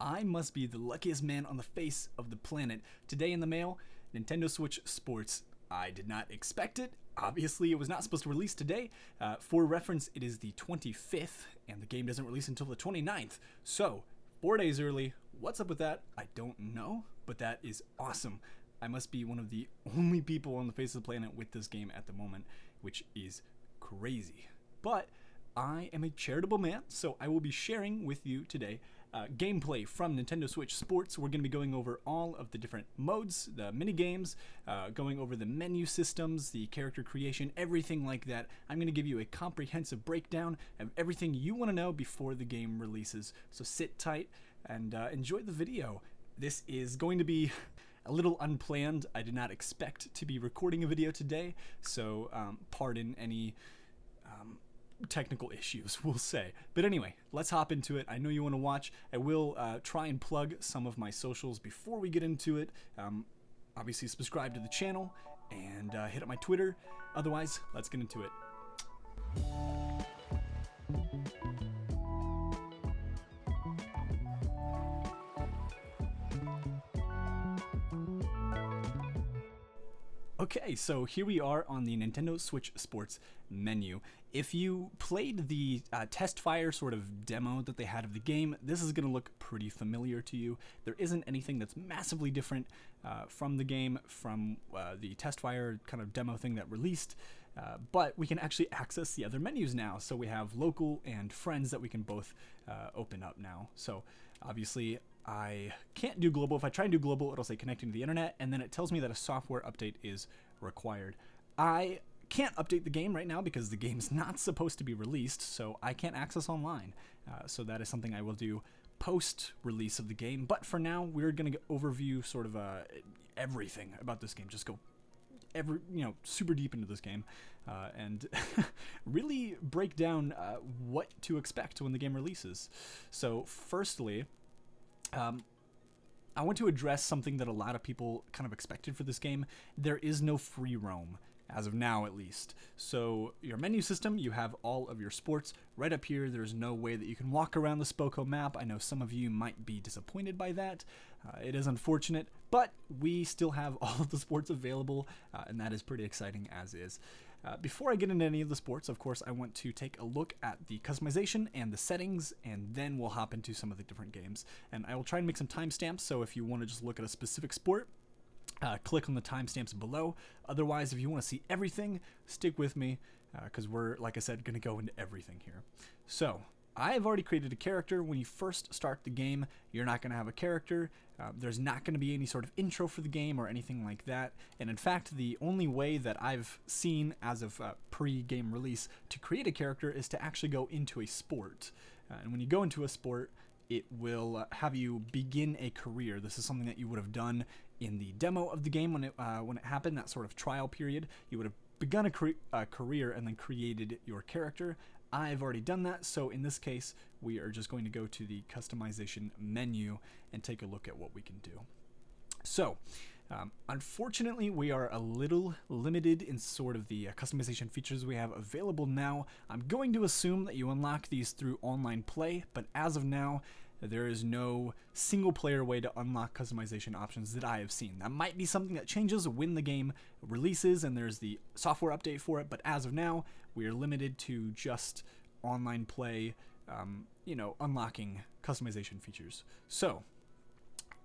I must be the luckiest man on the face of the planet. Today in the mail, Nintendo Switch Sports. I did not expect it. Obviously, it was not supposed to release today. For reference, it is the 25th, and the game doesn't release until the 29th. So, 4 days early. What's up with that? I don't know, but that is awesome. I must be one of the only people on the face of the planet with this game at the moment, which is crazy. But I am a charitable man, so I will be sharing with you today gameplay from Nintendo Switch Sports. We're going to be going over all of the different modes, the mini games, going over the menu systems, the character creation, everything like that. I'm going to give you a comprehensive breakdown of everything you want to know before the game releases. So sit tight and enjoy the video. This is going to be a little unplanned. I did not expect to be recording a video today, so pardon any technical issues, we'll say. But anyway, let's hop into it. I know you want to watch. I will try and plug some of my socials before we get into it. Obviously, subscribe to the channel and hit up my Twitter. Otherwise, let's get into it. Okay, so here we are on the Nintendo Switch Sports menu. If you played the test fire sort of demo that they had of the game, this is going to look pretty familiar to you. There isn't anything that's massively different from the game, from the test fire kind of demo thing that released, but we can actually access the other menus now. So we have local and friends that we can both open up now. So obviously, I can't do global. If I try and do global, it'll say connecting to the internet, and then it tells me that a software update is required. I can't update the game right now because the game's not supposed to be released, so I can't access online. So that is something I will do post-release of the game. But for now, we're going to overview sort of everything about this game. Just go super deep into this game and really break down what to expect when the game releases. So firstly, I want to address something that a lot of people kind of expected for this game. There is no free roam, as of now at least. So your menu system, you have all of your sports right up here. There's no way that you can walk around the Spoko map. I know some of you might be disappointed by that. It is unfortunate, but we still have all of the sports available, and that is pretty exciting as is. Before I get into any of the sports, of course, I want to take a look at the customization and the settings, and then we'll hop into some of the different games. And I will try and make some timestamps, so if you want to just look at a specific sport, click on the timestamps below. Otherwise, if you want to see everything, stick with me, because we're, like I said, going to go into everything here. So, I have already created a character. When you first start the game, you're not going to have a character. There's not going to be any sort of intro for the game or anything like that. And in fact, the only way that I've seen as of pre-game release to create a character is to actually go into a sport. And when you go into a sport, it will have you begin a career. This is something that you would have done in the demo of the game when it happened, that sort of trial period. You would have begun a career and then created your character. I've already done that, so in this case, we are just going to go to the customization menu and take a look at what we can do. So, unfortunately, we are a little limited in sort of the customization features we have available now. I'm going to assume that you unlock these through online play, but as of now, there is no single-player way to unlock customization options that I have seen. That might be something that changes when the game releases and there's the software update for it, but as of now, we are limited to just online play, unlocking customization features. So,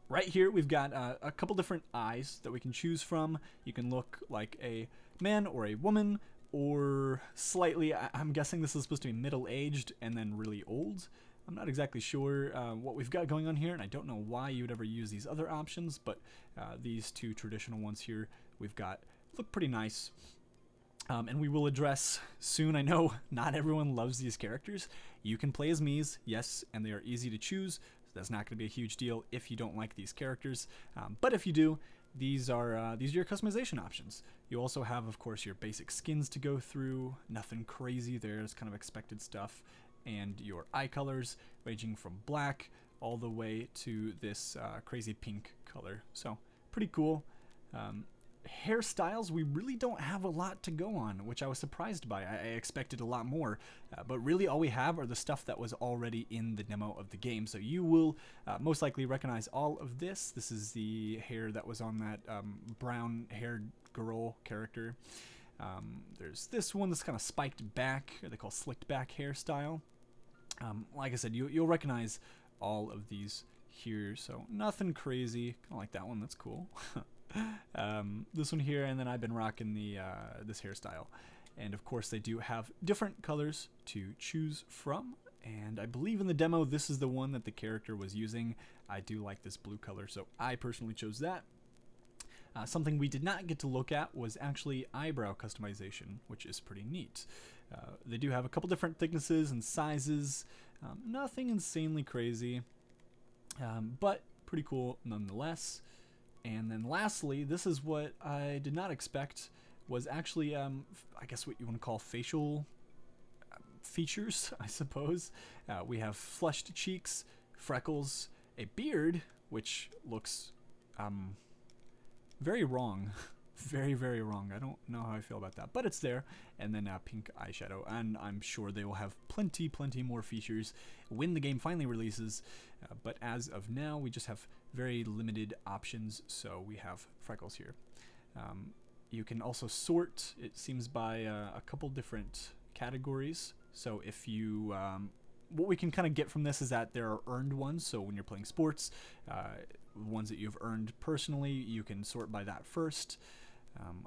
right here, we've got a couple different eyes that we can choose from. You can look like a man or a woman, or slightly, I'm guessing this is supposed to be middle-aged and then really old. I'm not exactly sure what we've got going on here, and I don't know why you would ever use these other options, but these two traditional ones here we've got look pretty nice. And we will address soon. I know not everyone loves these characters. You can play as Miis, yes, and they are easy to choose. So that's not going to be a huge deal if you don't like these characters. But if you do, these are your customization options. You also have, of course, your basic skins to go through. Nothing crazy. There's kind of expected stuff. And your eye colors, ranging from black all the way to this crazy pink color. So pretty cool. hairstyles, we really don't have a lot to go on, which I was surprised by. I expected a lot more, but really all we have are the stuff that was already in the demo of the game. So you will most likely recognize all of this. This is the hair that was on that brown-haired girl character. There's this one that's kind of spiked back, or they call slicked back hairstyle. Like I said, you'll recognize all of these here, so nothing crazy. Kind of like that one, that's cool. This one here, and then I've been rocking the this hairstyle. And of course they do have different colors to choose from, and I believe in the demo this is the one that the character was using. I do like this blue color, so I personally chose that. Something we did not get to look at was actually eyebrow customization, which is pretty neat. They do have a couple different thicknesses and sizes, nothing insanely crazy, but pretty cool nonetheless. And then lastly, this is what I did not expect, was actually, I guess what you want to call facial features, I suppose. We have flushed cheeks, freckles, a beard, which looks very wrong. Very, very wrong. I don't know how I feel about that, but it's there. And then pink eyeshadow, and I'm sure they will have plenty more features when the game finally releases. But as of now, we just have very limited options, so we have freckles here. You can also sort, it seems, by a couple different categories. So if you... what we can kind of get from this is that there are earned ones, so when you're playing sports, ones that you've earned personally, you can sort by that first.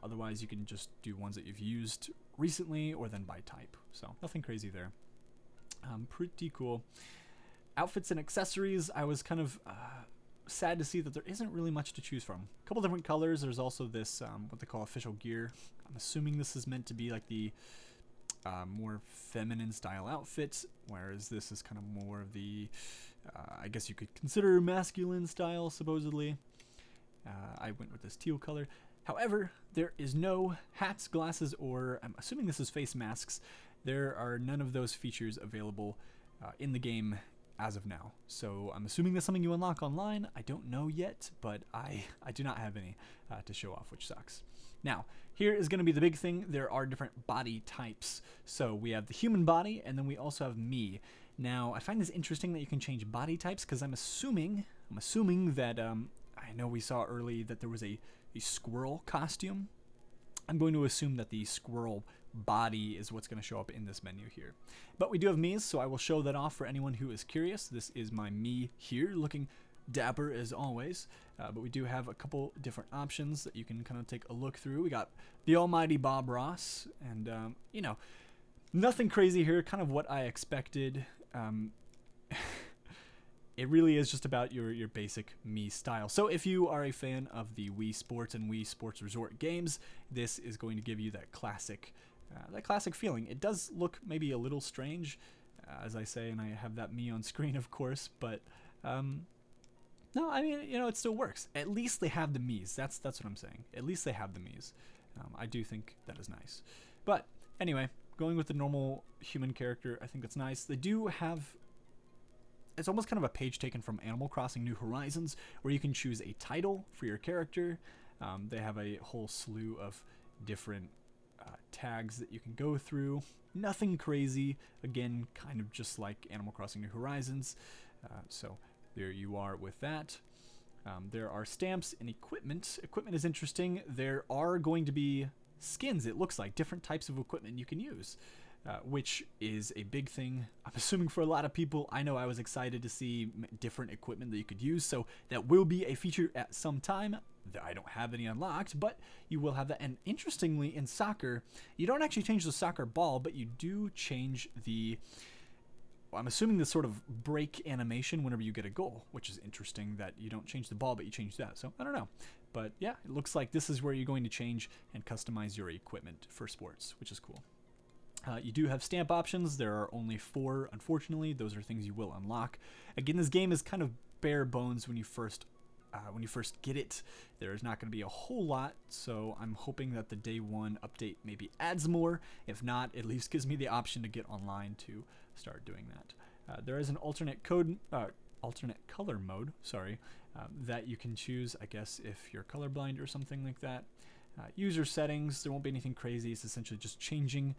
Otherwise, you can just do ones that you've used recently, or then by type. So nothing crazy there. Pretty cool. Outfits and accessories, I was kind of sad to see that there isn't really much to choose from. A couple different colors. There's also this, what they call official gear. I'm assuming this is meant to be like the more feminine style outfit, whereas this is kind of more of the, I guess you could consider masculine style, supposedly. I went with this teal color. However, there is no hats, glasses, or I'm assuming this is face masks. There are none of those features available in the game as of now. So I'm assuming that's something you unlock online. I don't know yet, but I do not have any to show off, which sucks. Now, here is going to be the big thing. There are different body types. So we have the human body, and then we also have me. Now, I find this interesting that you can change body types, because I'm assuming that I know we saw early that there was a squirrel costume. I'm going to assume that the squirrel body is what's going to show up in this menu here. But we do have Mii's, so I will show that off for anyone who is curious. This is my Mii here, looking dapper as always. But we do have a couple different options that you can kind of take a look through. We got the almighty Bob Ross, and you know, nothing crazy here, kind of what I expected. It really is just about your basic Mii style. So if you are a fan of the Wii Sports and Wii Sports Resort games, this is going to give you that classic feeling. It does look maybe a little strange, as I say, and I have that Mii on screen, of course, but no, I mean, you know, it still works. At least they have the Mii's. That's what I'm saying. At least they have the Mii's. I do think that is nice. But anyway, going with the normal human character, I think that's nice. They do have... It's almost kind of a page taken from Animal Crossing New Horizons, where you can choose a title for your character. They have a whole slew of different tags that you can go through. Nothing crazy. Again, kind of just like Animal Crossing New Horizons. So there you are with that. There are stamps and equipment. Equipment is interesting. There are going to be skins, it looks like, different types of equipment you can use. Which is a big thing, I'm assuming, for a lot of people. I know I was excited to see different equipment that you could use, so that will be a feature at some time. I don't have any unlocked, but you will have that. And interestingly, in soccer, you don't actually change the soccer ball, but you do change the... I'm assuming the sort of break animation whenever you get a goal, which is interesting that you don't change the ball, but you change that. So, I don't know. But yeah, it looks like this is where you're going to change and customize your equipment for sports, which is cool. You do have stamp options. There are only 4, unfortunately. Those are things you will unlock. Again, this game is kind of bare bones when you first get it. There is not going to be a whole lot, so I'm hoping that the day 1 update maybe adds more. If not, at least gives me the option to get online to start doing that. There is an alternate color mode, that you can choose, I guess, if you're colorblind or something like that. User settings, there won't be anything crazy. It's essentially just changing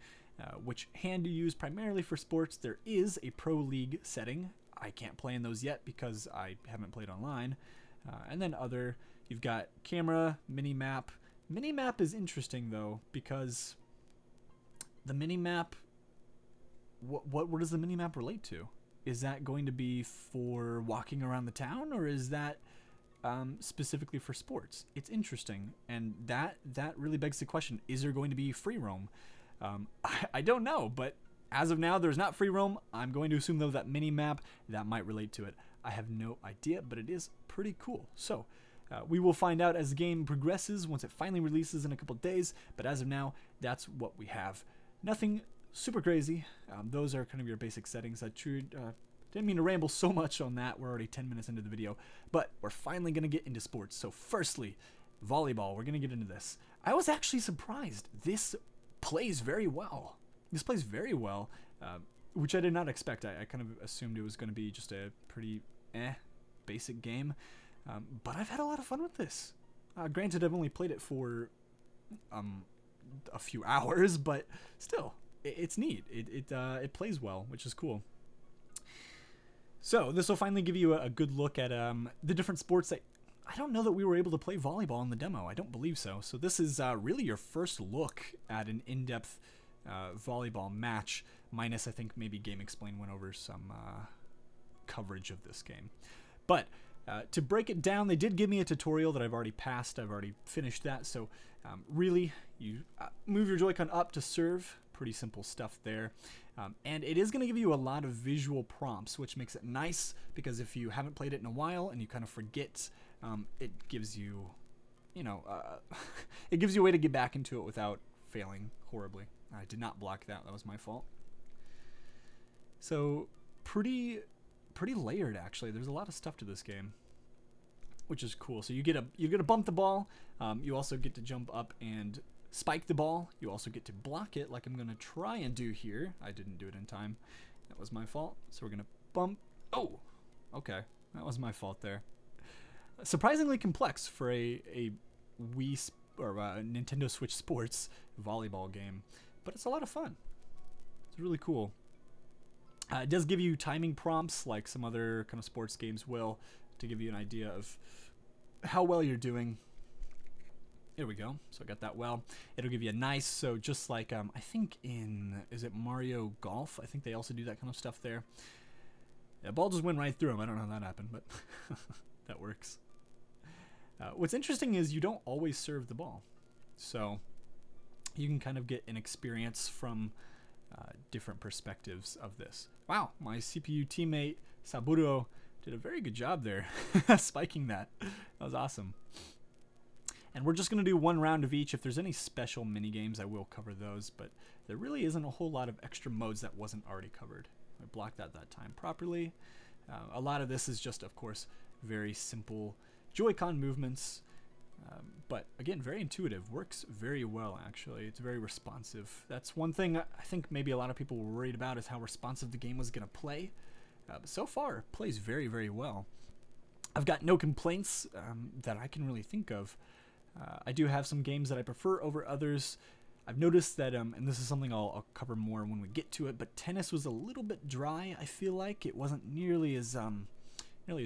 which hand you use primarily for sports. There is a Pro League setting. I can't play in those yet because I haven't played online. And then you've got camera, mini-map. Mini-map is interesting, though, because the mini-map, what does the mini-map relate to? Is that going to be for walking around the town, or is that specifically for sports? It's interesting, and that really begs the question, is there going to be free roam? I don't know, but as of now, there's not free roam. I'm going to assume, though, that mini-map, that might relate to it. I have no idea, but it is pretty cool. So, we will find out as the game progresses once it finally releases in a couple days, but as of now, that's what we have. Nothing super crazy. Those are kind of your basic settings. I didn't mean to ramble so much on that. We're already 10 minutes into the video, but we're finally going to get into sports. So firstly, volleyball. We're going to get into this. I was actually surprised. This plays very well. Which I did not expect. I kind of assumed it was going to be just a pretty basic game. But I've had a lot of fun with this. Granted, I've only played it for a few hours, but still, it's neat. It plays well, which is cool. So this will finally give you a good look at the different sports that I don't know that we were able to play volleyball in the demo. I don't believe so. So this is really your first look at an in-depth volleyball match, minus I think maybe gsp went over some coverage of this game. But to break it down, they did give me a tutorial that I've already passed. I've already finished that. So really, you move your Joy-Con up to serve. Pretty simple stuff there. And it is going to give you a lot of visual prompts, which makes it nice, because if you haven't played it in a while and you kind of forget, it gives you, it gives you a way to get back into it without failing horribly. I did not block that. That was my fault. So pretty layered, actually. There's a lot of stuff to this game, which is cool. So you get to bump the ball. You also get to jump up and spike the ball. You also get to block it, like I'm going to try and do here. I didn't do it in time. That was my fault. So we're going to bump. Oh, okay. That was my fault there. Surprisingly complex for a Wii or a Nintendo Switch Sports volleyball game, but it's a lot of fun. It's really cool. It does give you timing prompts like some other kind of sports games will, to give you an idea of how well you're doing. There we go. So I got that well. It'll give you a nice, so just like, I think is it Mario Golf? I think they also do that kind of stuff there. The ball just went right through him. I don't know how that happened, but that works. What's interesting is you don't always serve the ball. So you can kind of get an experience from different perspectives of this. Wow, my CPU teammate Saburo did a very good job there spiking that. That was awesome. And we're just going to do one round of each. If there's any special mini games, I will cover those, but there really isn't a whole lot of extra modes that wasn't already covered. I blocked that time properly. A lot of this is just, of course, very simple Joy-Con movements, but again, very intuitive. Works very well, actually. It's very responsive. That's one thing I think maybe a lot of people were worried about, is how responsive the game was going to play. But so far, it plays very, very well. I've got no complaints that I can really think of. I do have some games that I prefer over others. I've noticed that, and this is something I'll cover more when we get to it, but tennis was a little bit dry. I feel like it wasn't nearly as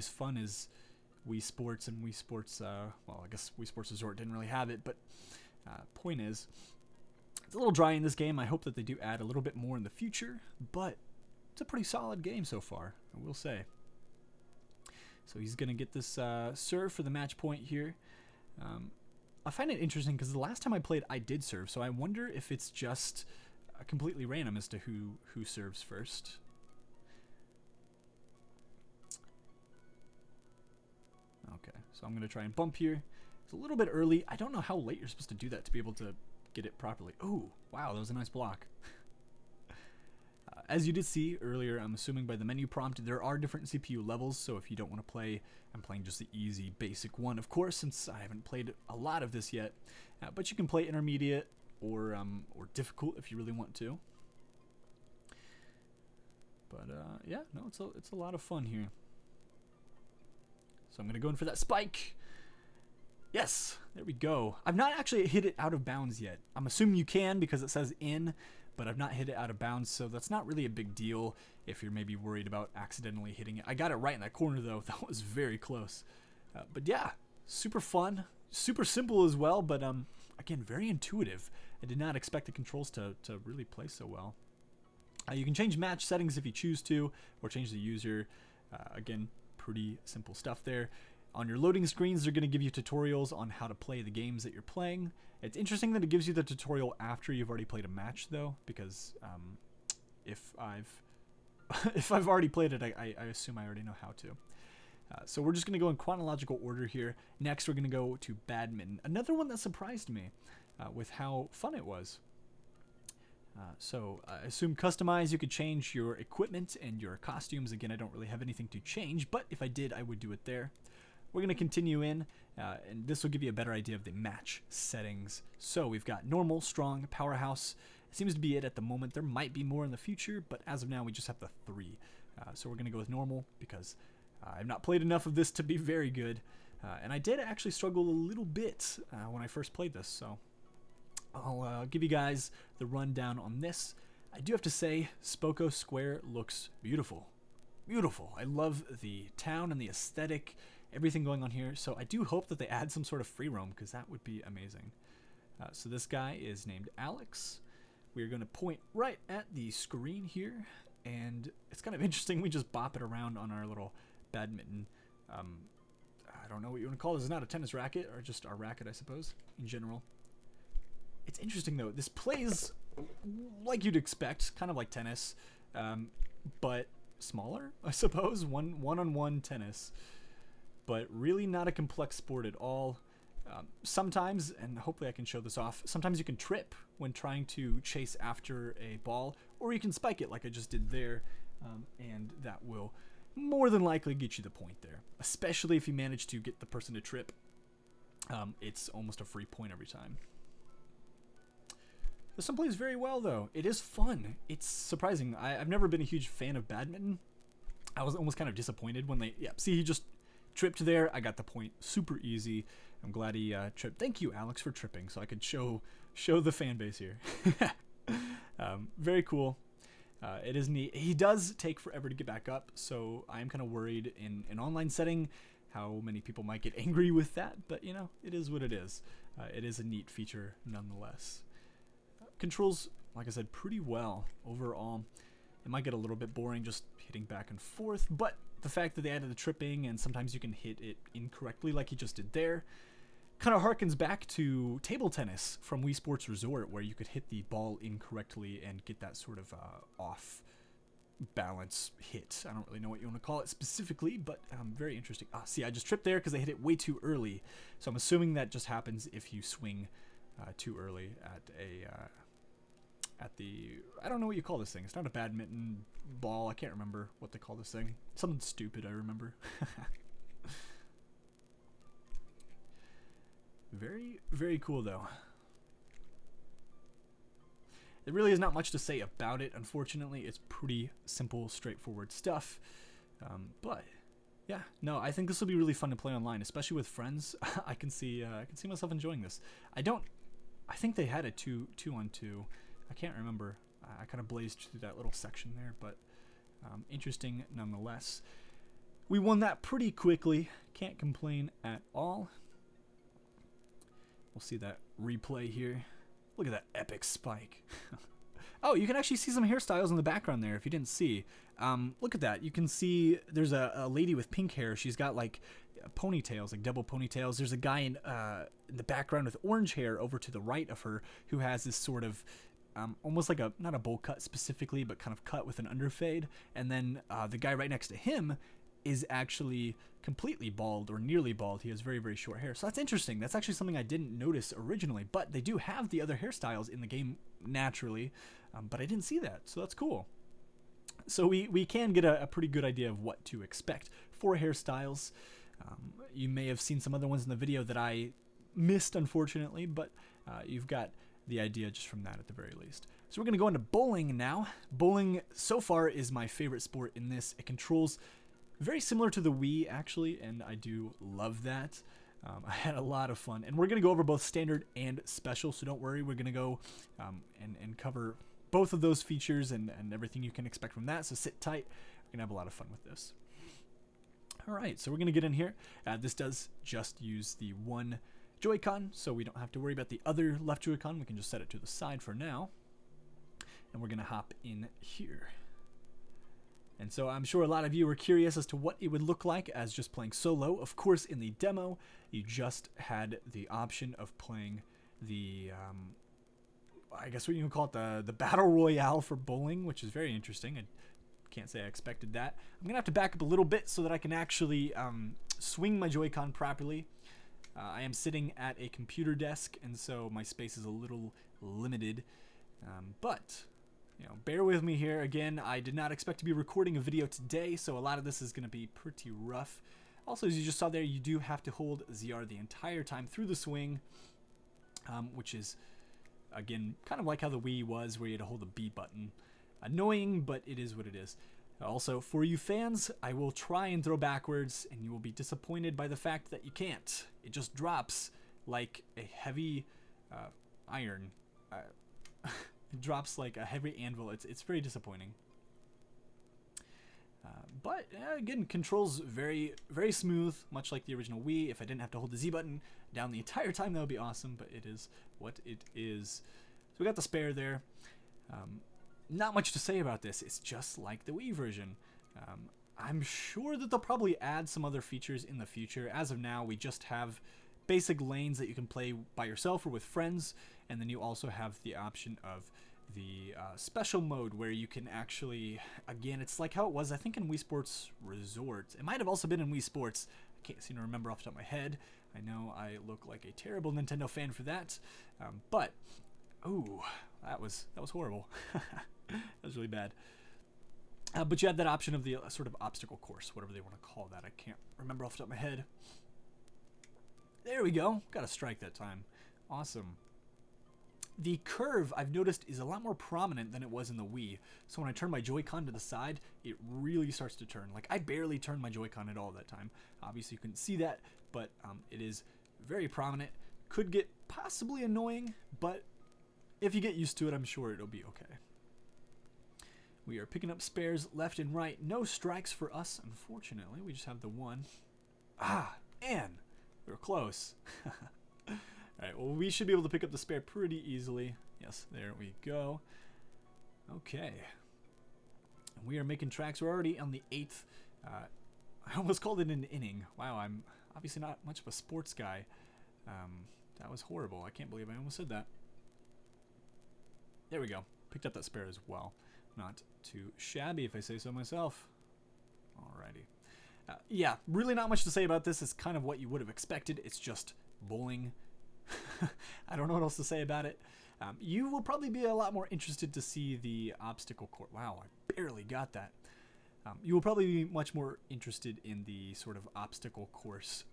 fun as Wii Sports, and Wii Sports, well, I guess Wii Sports Resort didn't really have it, but point is, it's a little dry in this game. I hope that they do add a little bit more in the future, but it's a pretty solid game so far, I will say. So he's going to get this serve for the match point here. I find it interesting because the last time I played, I did serve, so I wonder if it's just completely random as to who serves first. Okay, so I'm going to try and bump here. It's a little bit early. I don't know how late you're supposed to do that to be able to get it properly. Oh, wow, that was a nice block. As you did see earlier, I'm assuming by the menu prompt, there are different CPU levels, so if you don't want to play, I'm playing just the easy, basic one, of course, since I haven't played a lot of this yet. But you can play intermediate or difficult if you really want to. But yeah, no, it's a lot of fun here. So I'm going to go in for that spike. Yes, there we go. I've not actually hit it out of bounds yet. I'm assuming you can because it says in, but I've not hit it out of bounds, so that's not really a big deal if you're maybe worried about accidentally hitting it. I got it right in that corner, though. That was very close. But yeah, super fun, super simple as well, but again, very intuitive. I did not expect the controls to really play so well. You can change match settings if you choose to, or change the user. Again, pretty simple stuff there. On your loading screens, they're going to give you tutorials on how to play the games that you're playing. It's interesting that it gives you the tutorial after you've already played a match, though, because if I've already played it, I assume I already know how to. So we're just going to go in chronological order here. Next, we're going to go to badminton. Another one that surprised me with how fun it was. So I assume customize, you could change your equipment and your costumes. Again, I don't really have anything to change, but if I did, I would do it there. We're going to continue in, and this will give you a better idea of the match settings. So we've got normal, strong, powerhouse. It seems to be it at the moment. There might be more in the future, but as of now, we just have the 3. So we're going to go with normal because I've not played enough of this to be very good. And I did actually struggle a little bit when I first played this, so I'll give you guys the rundown on this. I do have to say, Spoko Square looks beautiful. Beautiful. I love the town and the aesthetic, everything going on here. So I do hope that they add some sort of free roam, because that would be amazing. So this guy is named Alex. We're going to point right at the screen here, and it's kind of interesting. We just bop it around on our little badminton. I don't know what you want to call this. It's not a tennis racket, or just our racket, I suppose, in general. It's interesting, though. This plays like you'd expect, kind of like tennis, but smaller, I suppose. One-on-one tennis, but really not a complex sport at all. Sometimes, and hopefully I can show this off, sometimes you can trip when trying to chase after a ball, or you can spike it like I just did there, and that will more than likely get you the point there, especially if you manage to get the person to trip. It's almost a free point every time. This one plays very well, though. It is fun. It's surprising. I've never been a huge fan of badminton. I was almost kind of disappointed when see, he just tripped there. I got the point. Super easy. I'm glad he tripped. Thank you, Alex, for tripping, so I could show the fan base here. Very cool. It is neat. He does take forever to get back up, so I'm kind of worried in an online setting how many people might get angry with that, but, you know, it is what it is. It is a neat feature nonetheless. Controls, like I said, pretty well overall. It might get a little bit boring just hitting back and forth, but the fact that they added the tripping and sometimes you can hit it incorrectly like he just did there kind of harkens back to table tennis from Wii Sports Resort, where you could hit the ball incorrectly and get that sort of off balance hit. I don't really know what you want to call it specifically, but very interesting. See, I just tripped there because I hit it way too early, so I'm assuming that just happens if you swing too early at the, I don't know what you call this thing. It's not a badminton ball. I can't remember what they call this thing. Something stupid, I remember. Very, very cool, though. There really is not much to say about it, unfortunately. It's pretty simple, straightforward stuff. But yeah, no, I think this will be really fun to play online, especially with friends. I can see myself enjoying this. I think they had a 2-on-2. I can't remember. I kind of blazed through that little section there, but interesting nonetheless. We won that pretty quickly. Can't complain at all. We'll see that replay here. Look at that epic spike. Oh, you can actually see some hairstyles in the background there if you didn't see. Look at that. You can see there's a lady with pink hair. She's got like ponytails, like double ponytails. There's a guy in the background with orange hair over to the right of her who has this sort of almost like not a bowl cut specifically, but kind of cut with an underfade. And then the guy right next to him is actually completely bald or nearly bald. He has very, very short hair. So that's interesting. That's actually something I didn't notice originally, but they do have the other hairstyles in the game naturally, but I didn't see that. So that's cool. So we can get a pretty good idea of what to expect for hairstyles. You may have seen some other ones in the video that I missed, unfortunately, but you've got the idea just from that at the very least. So we're going to go into bowling now. Bowling so far is my favorite sport in this. It controls very similar to the Wii, actually, and I do love that. I had a lot of fun, and we're going to go over both standard and special, so don't worry. We're going to go and cover both of those features and everything you can expect from that, so sit tight. We're going to have a lot of fun with this. All right, so we're going to get in here. This does just use the one Joy-Con, so we don't have to worry about the other left Joy-Con. We can just set it to the side for now, and we're going to hop in here. And so I'm sure a lot of you are curious as to what it would look like as just playing solo. Of course, in the demo, you just had the option of playing the, I guess what you can call it, the Battle Royale for bowling, which is very interesting. I can't say I expected that. I'm going to have to back up a little bit so that I can actually swing my Joy-Con properly. I am sitting at a computer desk, and so my space is a little limited, but bear with me here. Again, I did not expect to be recording a video today, so a lot of this is going to be pretty rough. Also, as you just saw there, you do have to hold ZR the entire time through the swing, which is, again, kind of like how the Wii was, where you had to hold the B button. Annoying, but it is what it is. Also, for you fans, I will try and throw backwards, and you will be disappointed by the fact that you can't. It just drops like a heavy iron. It drops like a heavy anvil. It's very disappointing. But again, controls very, very smooth, much like the original Wii. If I didn't have to hold the Z button down the entire time, that would be awesome, but it is what it is. So we got the spare there. Not much to say about this. It's just like the Wii version. I'm sure that they'll probably add some other features in the future. As of now, we just have basic lanes that you can play by yourself or with friends, and then you also have the option of the special mode where you can actually, again, it's like how it was, I think, in Wii Sports Resort. It might have also been in Wii Sports. I can't seem to remember off the top of my head. I know I look like a terrible Nintendo fan for that, but, ooh, that was horrible. That was really bad. But you had that option of the sort of obstacle course, whatever they want to call that. I can't remember off the top of my head. There we go. Got a strike that time. Awesome. The curve, I've noticed, is a lot more prominent than it was in the Wii. So when I turn my Joy-Con to the side, it really starts to turn. Like, I barely turned my Joy-Con at all that time. Obviously, you couldn't see that, but it is very prominent. Could get possibly annoying, but if you get used to it, I'm sure it'll be okay. We are picking up spares left and right. No strikes for us, unfortunately. We just have the one. Ah, and we were close. Alright, well, we should be able to pick up the spare pretty easily. Yes, there we go. Okay. We are making tracks. We're already on the 8th. I almost called it an inning. Wow, I'm obviously not much of a sports guy. That was horrible. I can't believe I almost said that. There we go. Picked up that spare as well. Not too shabby, if I say so myself. Alrighty. Yeah, really not much to say about this. It's kind of what you would have expected. It's just bowling. I don't know what else to say about it. You will probably be a lot more interested to see the obstacle course. Wow, I barely got that. You will probably be much more interested in the sort of obstacle course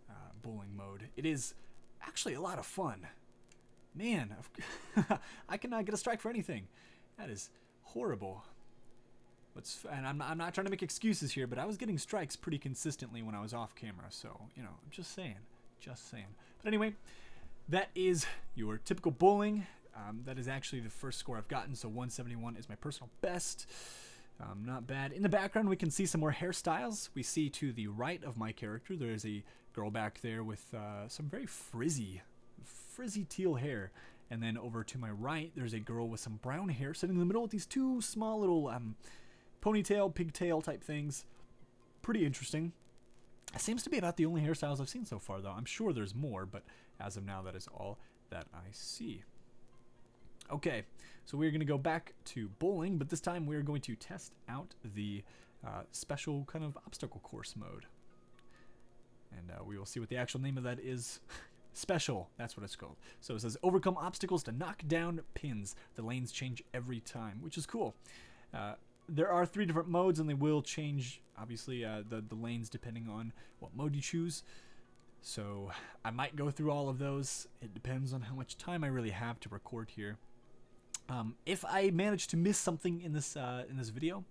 bowling mode. It is actually a lot of fun. Man, I cannot get a strike for anything. That is horrible. And I'm not trying to make excuses here, but I was getting strikes pretty consistently when I was off camera. So, I'm just saying. But anyway, that is your typical bowling. That is actually the first score I've gotten, so 171 is my personal best. Not bad. In the background, we can see some more hairstyles. We see to the right of my character, there is a girl back there with some very frizzy teal hair. And then over to my right, there's a girl with some brown hair sitting in the middle with these two small little ponytail, pigtail type things. Pretty interesting. It seems to be about the only hairstyles I've seen so far, though. I'm sure there's more, but as of now, that is all that I see. Okay, so we're going to go back to bowling, but this time we're going to test out the special kind of obstacle course mode. And we will see what the actual name of that is. Special, that's what it's called. So it says, overcome obstacles to knock down pins. The lanes change every time, which is cool. There are 3 different modes, and they will change, obviously, the lanes depending on what mode you choose. So I might go through all of those. It depends on how much time I really have to record here. If I manage to miss something in this video,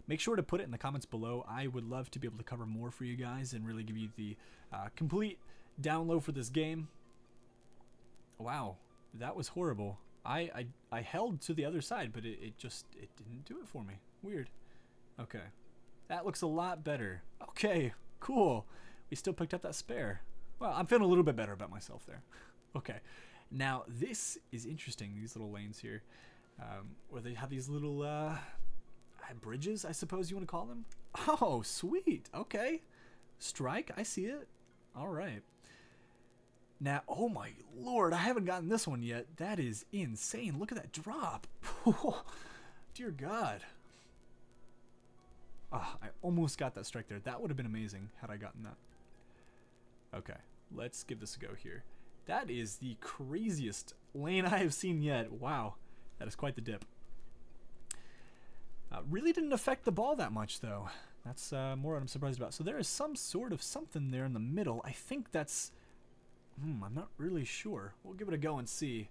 make sure to put it in the comments below. I would love to be able to cover more for you guys and really give you the complete down low for this game. Wow, that was horrible. I held to the other side, but it didn't do it for me. Weird. Okay, that looks a lot better. Okay, cool. We still picked up that spare. Well, I'm feeling a little bit better about myself there. Okay, now this is interesting, these little lanes here, where they have these little bridges, I suppose you want to call them. Oh, sweet. Okay, strike, I see it. All right. Now, oh my lord, I haven't gotten this one yet. That is insane. Look at that drop. Dear God. Ah, I almost got that strike there. That would have been amazing had I gotten that. Okay, let's give this a go here. That is the craziest lane I have seen yet. Wow, that is quite the dip. Really didn't affect the ball that much, though. That's more what I'm surprised about. So there is some sort of something there in the middle. I think that's... I'm not really sure. We'll give it a go and see.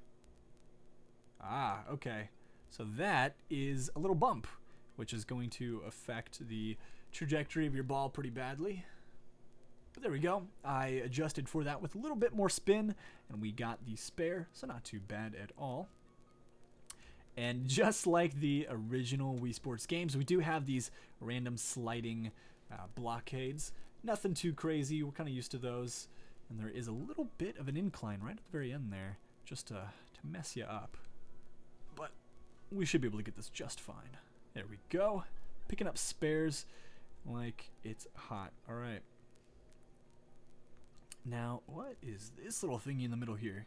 Ah, okay. So that is a little bump, which is going to affect the trajectory of your ball pretty badly. But there we go. I adjusted for that with a little bit more spin, and we got the spare, so not too bad at all. And just like the original Wii Sports games, we do have these random sliding blockades. Nothing too crazy. We're kind of used to those. And there is a little bit of an incline right at the very end there, just to mess you up. But we should be able to get this just fine. There we go. Picking up spares like it's hot. All right. Now, what is this little thingy in the middle here?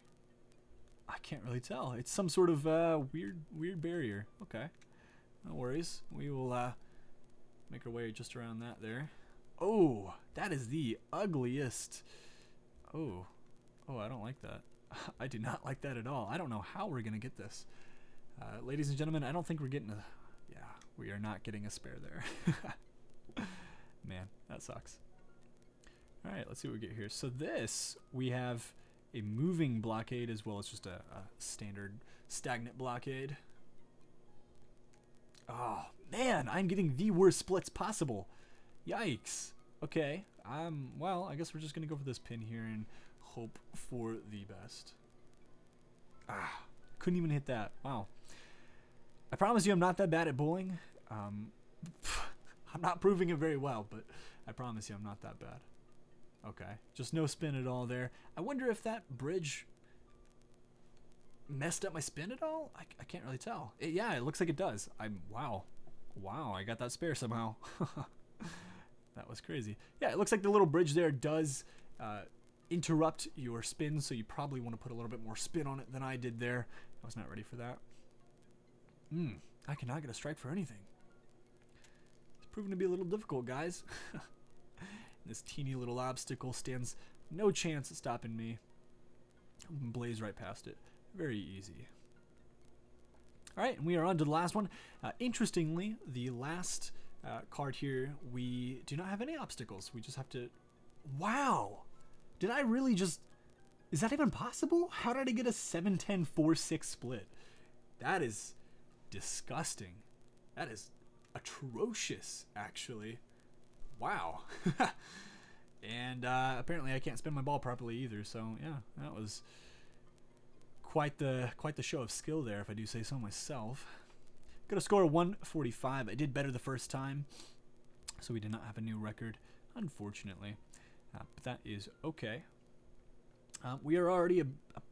I can't really tell. It's some sort of weird barrier. Okay, no worries. We will make our way just around that there. Oh, that is the ugliest. Oh, I don't like that. I do not like that at all. I don't know how we're gonna get this. Ladies and gentlemen, I don't think we're getting a... Yeah, we are not getting a spare there. Man, that sucks. All right, let's see what we get here. So this, we have a moving blockade as well as just a standard stagnant blockade. Oh, man, I'm getting the worst splits possible. Yikes. Okay, well, I guess we're just going to go for this pin here and hope for the best. Ah, couldn't even hit that. Wow. I promise you I'm not that bad at bowling. I'm not proving it very well, but I promise you I'm not that bad. Okay, just no spin at all there. I wonder if that bridge messed up my spin at all? I can't really tell. Yeah, it looks like it does. Wow, I got that spare somehow. That was crazy. Yeah, it looks like the little bridge there does interrupt your spin, so you probably want to put a little bit more spin on it than I did there. I was not ready for that. I cannot get a strike for anything. It's proving to be a little difficult, guys. This teeny little obstacle stands no chance at stopping me. Blaze right past it. Very easy. All right, and we are on to the last one. Interestingly, the last card here, we do not have any obstacles. We just have to... Wow! Did I really just... Is that even possible? How did I get a 7-10-4-6 split? That is disgusting. That is atrocious, actually. Wow. And apparently I can't spin my ball properly either, so yeah, that was quite the show of skill there, if I do say so myself. Got a score of 145. I did better the first time, so we did not have a new record, unfortunately. But that is okay. We are already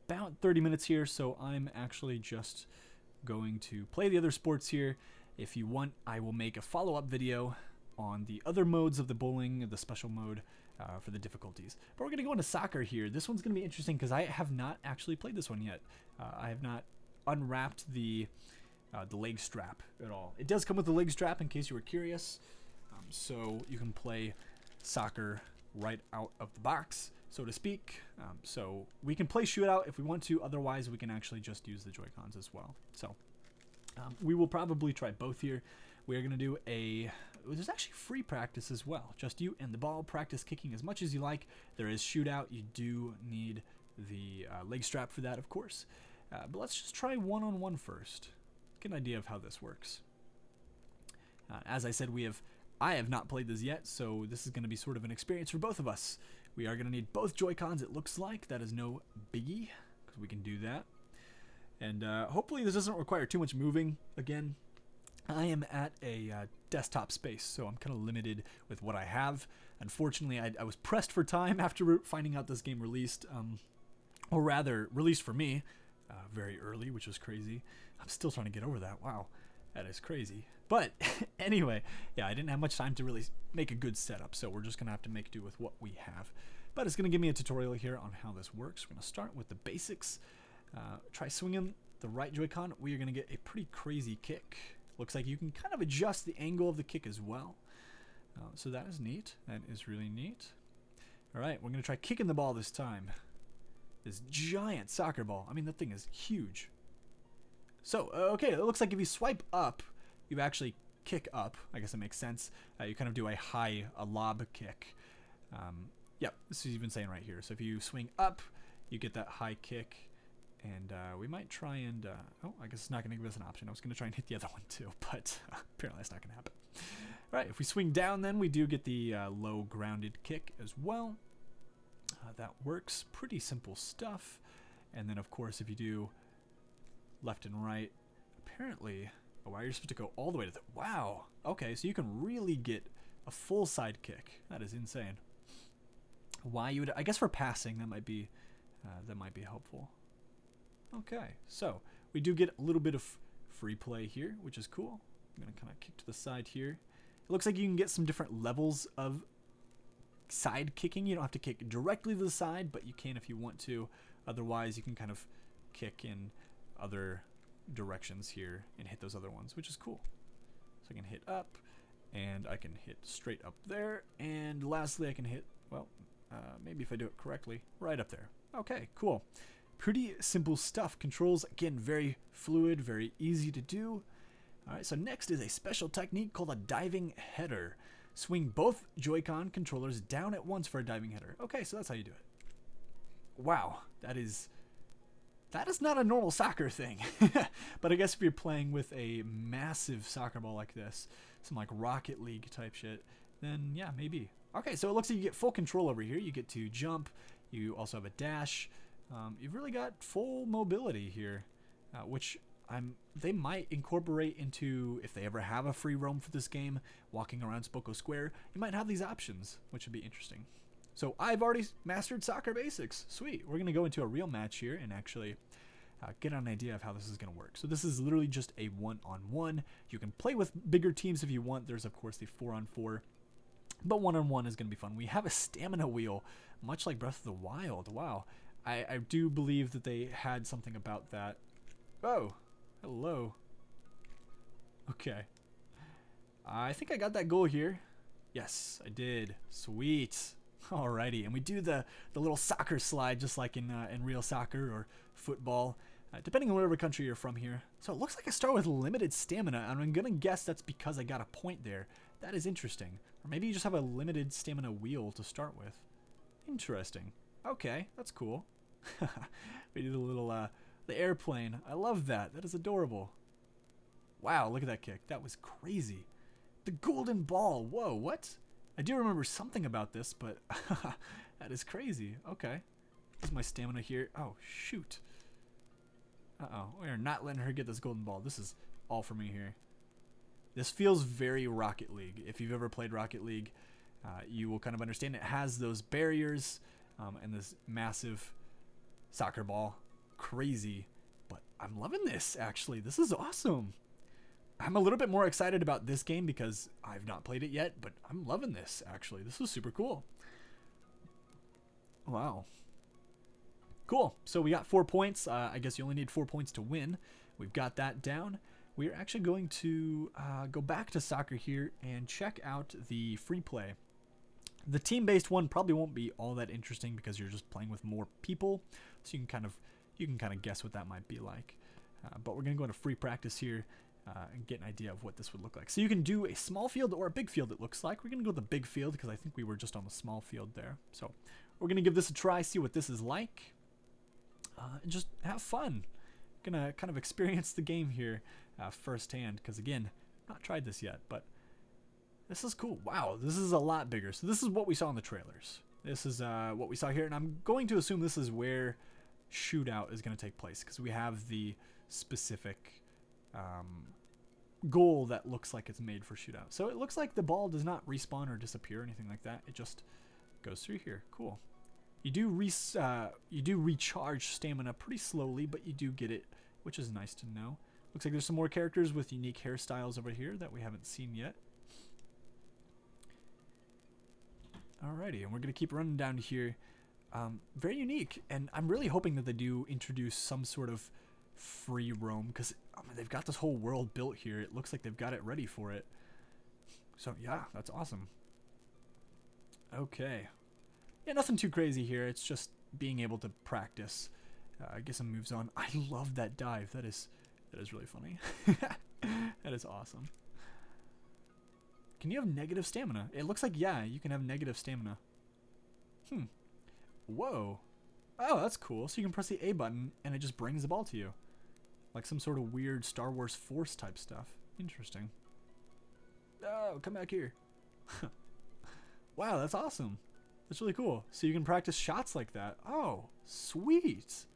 about 30 minutes here, so I'm actually just going to play the other sports here. If you want, I will make a follow-up video on the other modes of the bowling, the special mode for the difficulties. But we're going to go into soccer here. This one's going to be interesting because I have not actually played this one yet. I have not unwrapped the leg strap at all. It does come with the leg strap in case you were curious. So you can play soccer right out of the box, so to speak. So we can play shootout if we want to. Otherwise, we can actually just use the Joy-Cons as well. So we will probably try both here. We are going to do there's actually free practice as well. Just you and the ball. Practice kicking as much as you like. There is shootout. You do need the leg strap for that, of course. But let's just try one-on-one first. Get an idea of how this works. As I said, I have not played this yet, so this is going to be sort of an experience for both of us. We are going to need both Joy-Cons, it looks like. That is no biggie, because we can do that. And hopefully this doesn't require too much moving. Again, I am at a desktop space, so I'm kind of limited with what I have. Unfortunately, I was pressed for time after finding out this game released, or rather, released for me very early, which was crazy. I'm still trying to get over that. Wow, that is crazy. But anyway, yeah, I didn't have much time to really make a good setup, so we're just going to have to make do with what we have. But it's going to give me a tutorial here on how this works. We're going to start with the basics. Try swinging the right Joy-Con. We are going to get a pretty crazy kick. Looks like you can kind of adjust the angle of the kick as well. So that is neat. That is really neat. All right, we're going to try kicking the ball this time. This giant soccer ball. I mean, that thing is huge. So, okay, it looks like if you swipe up, you actually kick up. I guess that makes sense. You kind of do a lob kick. Yep, this is even saying right here. So if you swing up, you get that high kick. And we might try and... oh, I guess it's not going to give us an option. I was going to try and hit the other one too, but apparently that's not going to happen. All right, if we swing down, then we do get the low grounded kick as well. That works. Pretty simple stuff. And then, of course, if you do left and right, apparently... Oh, wow, you're supposed to go all the way to the... Wow! Okay, so you can really get a full side kick. That is insane. Why you would... I guess for passing, that might be helpful. Okay, so we do get a little bit of free play here, which is cool. I'm going to kind of kick to the side here. It looks like you can get some different levels of side kicking. You don't have to kick directly to the side, but you can if you want to. Otherwise, you can kind of kick in other directions here and hit those other ones, which is cool. So I can hit up, and I can hit straight up there, and lastly, I can hit, well, maybe if I do it correctly, right up there. Okay, cool. Pretty simple stuff. Controls, again, very fluid, very easy to do. All right, so next is a special technique called a diving header. Swing both Joy-Con controllers down at once for a diving header. Okay, so that's how you do it. Wow, that is not a normal soccer thing. But I guess if you're playing with a massive soccer ball like this, some like Rocket League type shit, then yeah, maybe. Okay, so it looks like you get full control over here. You get to jump. You also have a dash. You've really got full mobility here, which they might incorporate into, if they ever have a free roam for this game, walking around 𝘕𝘌𝘟 Square, you might have these options, which would be interesting. So I've already mastered soccer basics. Sweet. We're going to go into a real match here and actually get an idea of how this is going to work. So this is literally just a one-on-one. You can play with bigger teams if you want. There's, of course, the 4-on-4. But one-on-one is going to be fun. We have a stamina wheel, much like Breath of the Wild. Wow. I do believe that they had something about that. Oh, hello. Okay. I think I got that goal here. Yes, I did. Sweet. Alrighty, and we do the little soccer slide just like in real soccer or football, depending on whatever country you're from here. So it looks like I start with limited stamina, and I'm going to guess that's because I got a point there. That is interesting. Or maybe you just have a limited stamina wheel to start with. Interesting. Okay, that's cool. We did a little, the airplane. I love that. That is adorable. Wow, look at that kick. That was crazy. The golden ball. Whoa, what? I do remember something about this, but that is crazy. Okay. This is my stamina here. Oh, shoot. Uh-oh. We are not letting her get this golden ball. This is all for me here. This feels very Rocket League. If you've ever played Rocket League, you will kind of understand it has those barriers and this massive soccer ball. Crazy. But I'm loving this, actually. This is awesome. I'm a little bit more excited about this game because I've not played it yet, but I'm loving this, actually. This is super cool. Wow. Cool. So we got 4 points. I guess you only need 4 points to win. We've got that down. We're actually going to go back to soccer here and check out the free play. The team-based one probably won't be all that interesting because you're just playing with more people, so you can kind of guess what that might be like. But we're gonna go into free practice here and get an idea of what this would look like. So you can do a small field or a big field. It looks like we're gonna go with the big field because I think we were just on the small field there. So we're gonna give this a try, see what this is like, and just have fun. Gonna kind of experience the game here firsthand because again, not tried this yet, but. This is cool. Wow, this is a lot bigger. So this is what we saw in the trailers. This is what we saw here, and I'm going to assume this is where shootout is going to take place, because we have the specific goal that looks like it's made for shootout. So it looks like the ball does not respawn or disappear or anything like that. It just goes through here. Cool. You do recharge stamina pretty slowly, but you do get it, which is nice to know. Looks like there's some more characters with unique hairstyles over here that we haven't seen yet. Alrighty, and we're going to keep running down here. Very unique, and I'm really hoping that they do introduce some sort of free roam, because they've got this whole world built here. It looks like they've got it ready for it. So yeah, that's awesome. Okay. Yeah, nothing too crazy here. It's just being able to practice. Get some moves on. I love that dive. That is really funny. That is awesome. Can you have negative stamina? It looks like, yeah, you can have negative stamina. Whoa. Oh, that's cool. So you can press the A button and it just brings the ball to you. Like some sort of weird Star Wars Force type stuff. Interesting. Oh, come back here. Wow, that's awesome. That's really cool. So you can practice shots like that. Oh, sweet.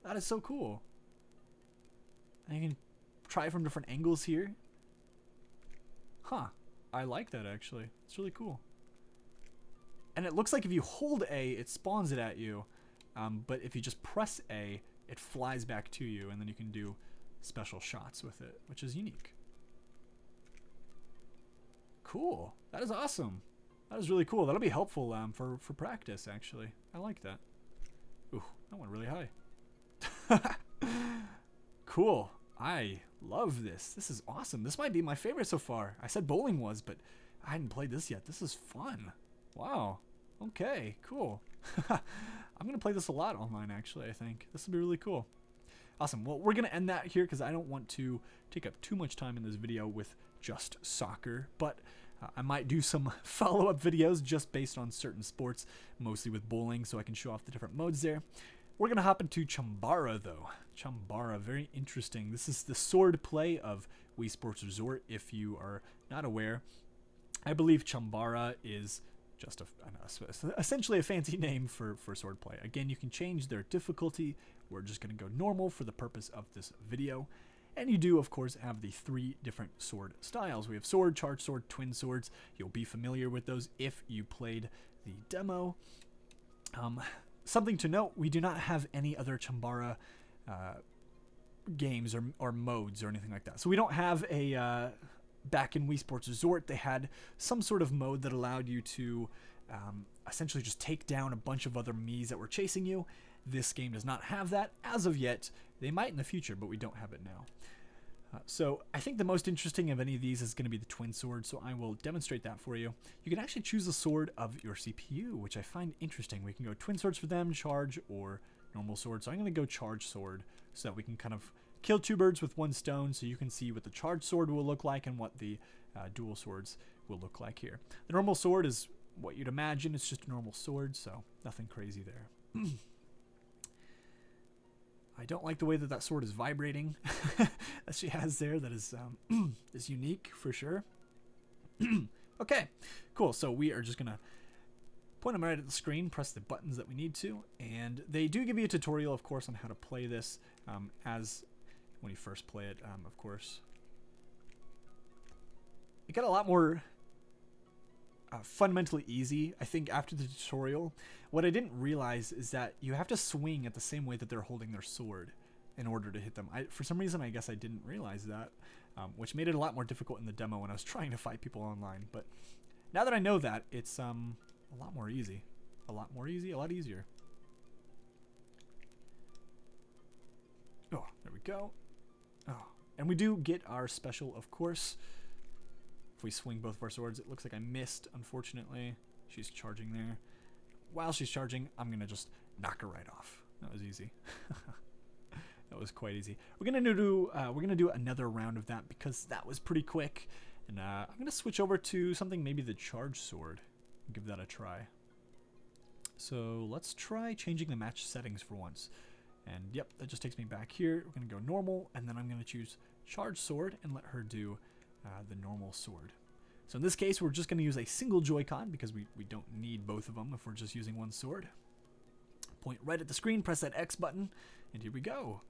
That is so cool. And you can try from different angles here. Huh. I like that, actually. It's really cool. And it looks like if you hold A, it spawns it at you. But if you just press A, it flies back to you, and then you can do special shots with it, which is unique. Cool. That is awesome. That is really cool. That'll be helpful for practice, actually. I like that. Ooh, that went really high. Cool. I love this. This is awesome. This might be my favorite so far. I said bowling was, but I hadn't played this yet. This is fun. Wow. Okay, cool. I'm going to play this a lot online, actually, I think. This will be really cool. Awesome. Well, we're going to end that here because I don't want to take up too much time in this video with just soccer, but I might do some follow-up videos just based on certain sports, mostly with bowling, so I can show off the different modes there. We're going to hop into Chambara, though. Chambara, very interesting. This is the sword play of 𝘕𝘌𝘟𝘛. If you are not aware, I believe Chambara is just essentially a fancy name for sword play. Again, you can change their difficulty. We're just going to go normal for the purpose of this video. And you do, of course, have the 3 different sword styles. We have sword, charge sword, twin swords. You'll be familiar with those if you played the demo. Something to note, we do not have any other Chambara games or modes or anything like that. So we don't have a... back in 𝘕𝘌𝘟𝘛, they had some sort of mode that allowed you to essentially just take down a bunch of other Miis that were chasing you. This game does not have that as of yet. They might in the future, but we don't have it now. So I think the most interesting of any of these is going to be the twin sword, so I will demonstrate that for you. You can actually choose the sword of your CPU, which I find interesting. We can go twin swords for them, charge, or normal sword. So I'm going to go charge sword so that we can kind of kill 2 birds with 1 stone, so you can see what the charge sword will look like and what the dual swords will look like here. The normal sword is what you'd imagine. It's just a normal sword, so nothing crazy there. I don't like the way that that sword is vibrating that she has there. That is is unique for sure. Okay, cool. So we are just gonna point them right at the screen, press the buttons that we need to, and they do give you a tutorial, of course, on how to play this as when you first play it, of course. It got a lot more fundamentally easy, I think, after the tutorial. What I didn't realize is that you have to swing at the same way that they're holding their sword in order to hit them. For some reason, I guess I didn't realize that, which made it a lot more difficult in the demo when I was trying to fight people online. But now that I know that, it's a lot more easy. A lot more easy, a lot easier. Oh, there we go. Oh, and we do get our special, of course. If we swing both of our swords, it looks like I missed, unfortunately. She's charging there. While she's charging, I'm going to just knock her right off. That was easy. That was quite easy. We're going to do another round of that because that was pretty quick. And I'm going to switch over to something, maybe the charge sword. Give that a try. So let's try changing the match settings for once. And yep, that just takes me back here. We're going to go normal, and then I'm going to choose charge sword and let her do the normal sword. So in this case, we're just going to use a single Joy-Con because we don't need both of them if we're just using one sword. Point right at the screen, press that X button, and here we go.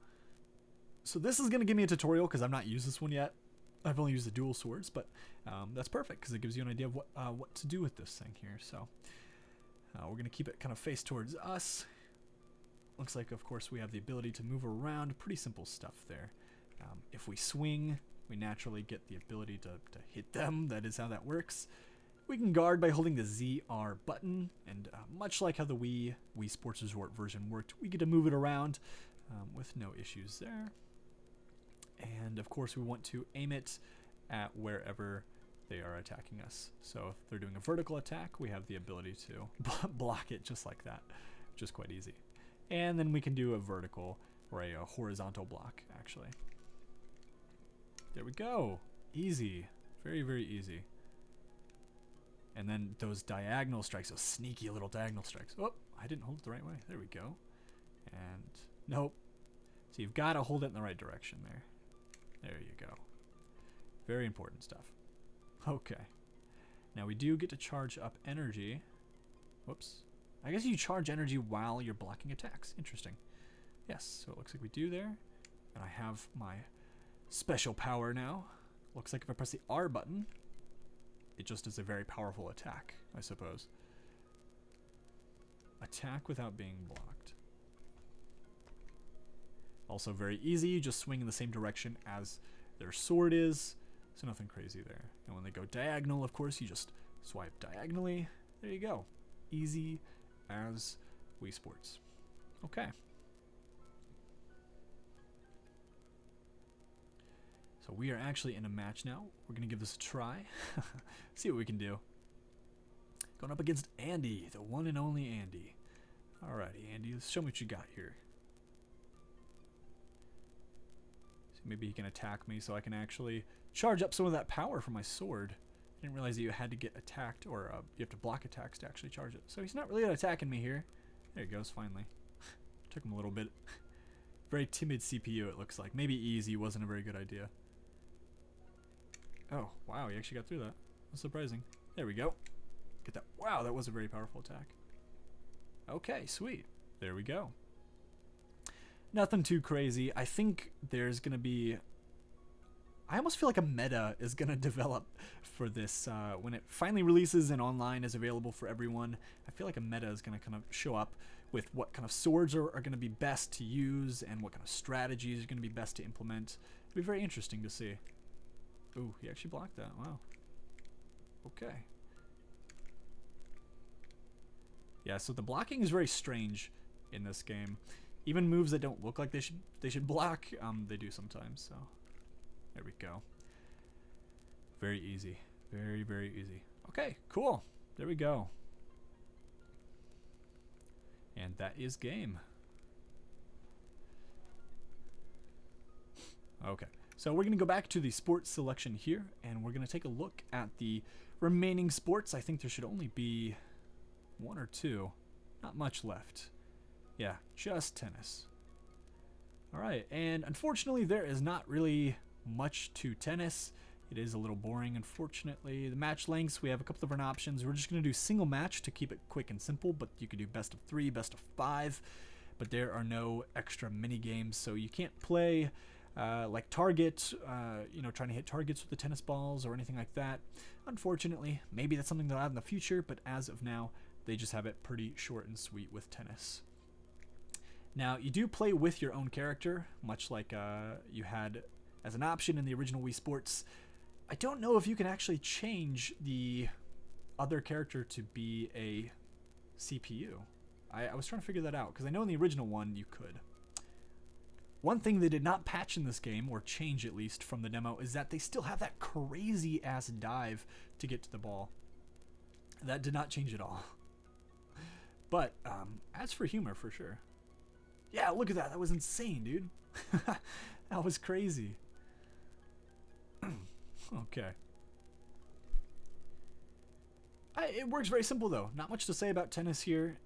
So this is going to give me a tutorial because I've not used this one yet. I've only used the dual swords, but that's perfect because it gives you an idea of what to do with this thing here. So we're going to keep it kind of face towards us. Looks like, of course, we have the ability to move around. Pretty simple stuff there. If we swing, we naturally get the ability to hit them. That is how that works. We can guard by holding the ZR button, and much like how the Wii Sports Resort version worked, we get to move it around with no issues there. And of course, we want to aim it at wherever they are attacking us. So if they're doing a vertical attack, we have the ability to block it just like that, which is quite easy. And then we can do a vertical or a horizontal block, actually. There we go. Easy. Very, very easy. And then those diagonal strikes, those sneaky little diagonal strikes. Oh, I didn't hold it the right way. There we go. And nope. So you've got to hold it in the right direction there. There you go. Very important stuff. Okay. Now we do get to charge up energy. Whoops. I guess you charge energy while you're blocking attacks. Interesting. Yes, so it looks like we do there. And I have my special power now. Looks like if I press the R button, it just is a very powerful attack, I suppose. Attack without being blocked. Also very easy, you just swing in the same direction as their sword is, so nothing crazy there. And when they go diagonal, of course, you just swipe diagonally. There you go. Easy as Wii Sports. Okay. So we are actually in a match now. We're going to give this a try. See what we can do. Going up against Andy, the one and only Andy. Alrighty, Andy, let's show me what you got here. So maybe he can attack me so I can actually charge up some of that power from my sword. I didn't realize that you had to get attacked, or you have to block attacks to actually charge it. So he's not really attacking me here. There he goes, finally. Took him a little bit. Very timid CPU, it looks like. Maybe easy wasn't a very good idea. Oh, wow, he actually got through that. That's surprising. There we go. Get that. Wow, that was a very powerful attack. Okay, sweet. There we go. Nothing too crazy. I think there's going to be... I almost feel like a meta is going to develop for this. When it finally releases and online is available for everyone, I feel like a meta is going to kind of show up with what kind of swords are going to be best to use and what kind of strategies are going to be best to implement. It'll be very interesting to see. Ooh, he actually blocked that. Wow. Okay. Yeah, so the blocking is very strange in this game. Even moves that don't look like they should block, they do sometimes. So there we go. Very easy. Very, very easy. Okay, cool. There we go. And that is game. Okay. So we're going to go back to the sports selection here, and we're going to take a look at the remaining sports. I think there should only be one or two. Not much left. Yeah, just tennis. Alright, and unfortunately there is not really much to tennis. It is a little boring, unfortunately. The match lengths, we have a couple different options. We're just going to do single match to keep it quick and simple, but you could do best of 3, best of 5. But there are no extra mini games, so you can't play... like target, trying to hit targets with the tennis balls or anything like that. Unfortunately, maybe that's something they'll add in the future, but as of now, they just have it pretty short and sweet with tennis. Now, you do play with your own character, much like you had as an option in the original Wii Sports. I don't know if you can actually change the other character to be a CPU. I was trying to figure that out, because I know in the original one you could. One thing they did not patch in this game, or change at least from the demo, is that they still have that crazy ass dive to get to the ball. That did not change at all. But as for humor, for sure. Yeah, look at that. That was insane, dude. That was crazy. Okay. It works very simple, though. Not much to say about tennis here.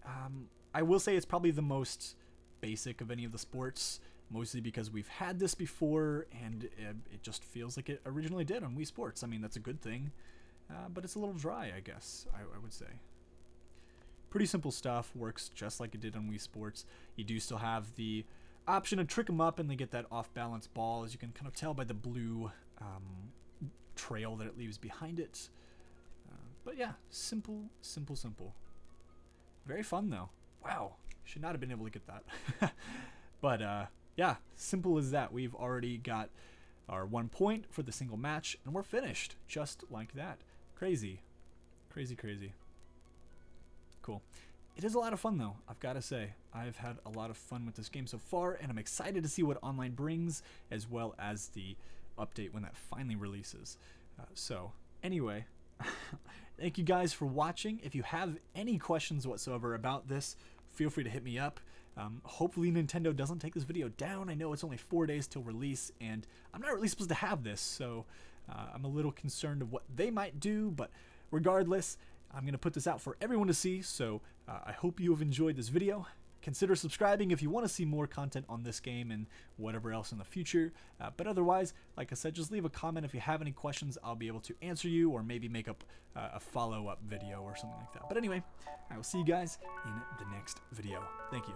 I will say it's probably the most basic of any of the sports. Mostly because we've had this before, and it just feels like it originally did on Wii Sports. I mean, that's a good thing. but it's a little dry, I guess, I would say. Pretty simple stuff, works just like it did on Wii Sports. You do still have the option to trick them up and they get that off-balance ball, as you can kind of tell by the blue trail that it leaves behind it. But yeah, simple. Very fun though. Wow, should not have been able to get that. But yeah, simple as that. We've already got our 1 point for the single match, and we're finished just like that. Crazy. Cool. It is a lot of fun though, I've got to say. I've had a lot of fun with this game so far, and I'm excited to see what online brings, as well as the update when that finally releases. So anyway, thank you guys for watching. If you have any questions whatsoever about this, feel free to hit me up. Hopefully Nintendo doesn't take this video down. I know it's only 4 days till release, and I'm not really supposed to have this, so I'm a little concerned of what they might do, but regardless, I'm going to put this out for everyone to see, so I hope you have enjoyed this video. Consider subscribing if you want to see more content on this game and whatever else in the future. But otherwise, like I said, just leave a comment if you have any questions. I'll be able to answer you, or maybe make up a follow-up video or something like that. But anyway, I will see you guys in the next video. Thank you.